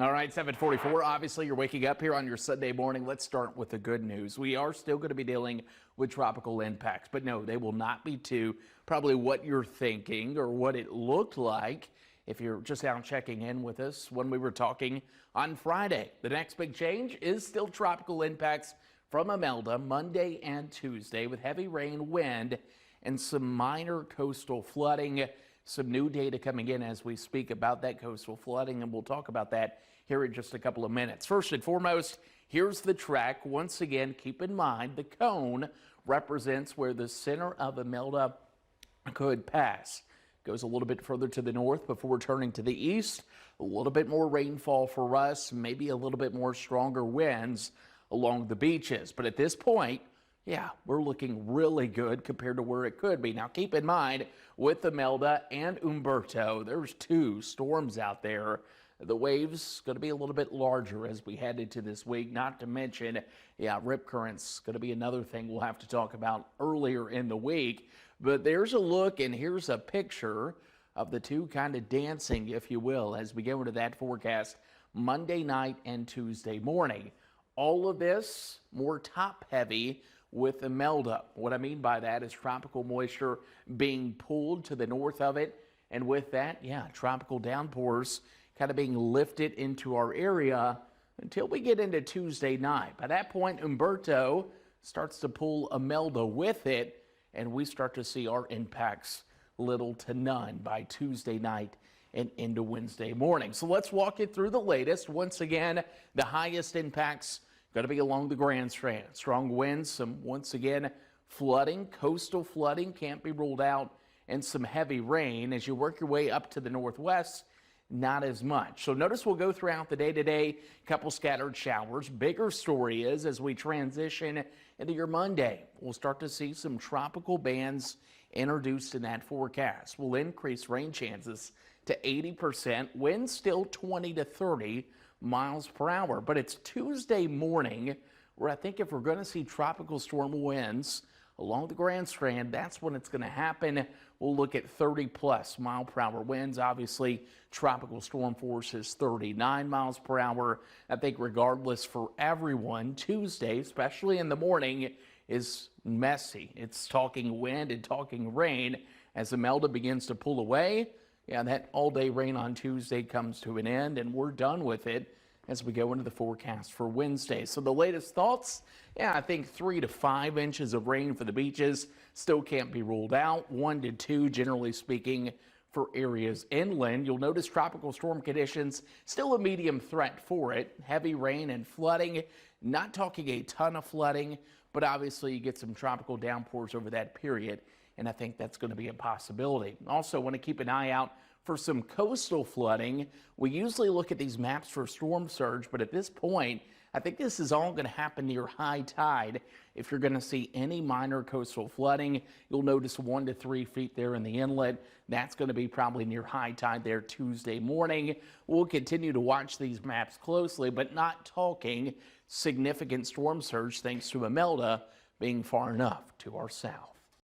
All right, 7:44. Obviously, you're waking up here on your Sunday morning. Let's start with the good news. We are still going to be dealing with tropical impacts, but no, they will not be to probably what you're thinking or what it looked like if you're just out checking in with us when we were talking on Friday. The next big change is still tropical impacts from Imelda Monday and Tuesday with heavy rain, wind, and some minor coastal flooding. Some new data coming in as we speak about that coastal flooding, and we'll talk about that here in just a couple of minutes. First and foremost, here's the track. Once again, keep in mind the cone represents where the center of Imelda could pass. Goes a little bit further to the north before turning to the east. A little bit more rainfall for us, maybe a little bit more stronger winds along the beaches. But at this point, yeah, we're looking really good compared to where it could be. Now, keep in mind, with Imelda and Umberto, there's two storms out there. The waves going to be a little bit larger as we head into this week, not to mention, yeah, rip currents going to be another thing we'll have to talk about earlier in the week. But there's a look, and here's a picture of the two kind of dancing, if you will, as we go into that forecast Monday night and Tuesday morning. All of this more top heavy with Imelda. What I mean by that is tropical moisture being pulled to the north of it. And with that, yeah, tropical downpours kind of being lifted into our area until we get into Tuesday night. By that point, Umberto starts to pull Imelda with it, and we start to see our impacts little to none by Tuesday night and into Wednesday morning. So let's walk you through the latest. Once again, the highest impacts going to be along the Grand Strand. Strong winds, some, once again, flooding, coastal flooding can't be ruled out, and some heavy rain. As you work your way up to the northwest, not as much. So notice we'll go throughout the day today, couple scattered showers. Bigger story is as we transition into your Monday, we'll start to see some tropical bands introduced in that forecast. We'll increase rain chances to 80%, winds still 20 to 30 miles per hour. But it's Tuesday morning where I think if we're going to see tropical storm winds along the Grand Strand, that's when it's going to happen. We'll look at 30+ mile per hour winds. Obviously, tropical storm force is 39 miles per hour. I think regardless for everyone, Tuesday, especially in the morning, is messy. It's talking wind and talking rain as Imelda begins to pull away. Yeah, that all-day rain on Tuesday comes to an end, and we're done with it as we go into the forecast for Wednesday. So the latest thoughts, yeah, I think 3 to 5 inches of rain for the beaches still can't be ruled out. 1 to 2, generally speaking, for areas inland. You'll notice tropical storm conditions, still a medium threat for it. Heavy rain and flooding, not talking a ton of flooding, but obviously you get some tropical downpours over that period, and I think that's going to be a possibility. Also want to keep an eye out for some coastal flooding. We usually look at these maps for storm surge, but at this point, I think this is all going to happen near high tide. If you're going to see any minor coastal flooding, you'll notice 1 to 3 feet there in the inlet. That's going to be probably near high tide there Tuesday morning. We'll continue to watch these maps closely, but not talking significant storm surge thanks to Imelda being far enough to our south.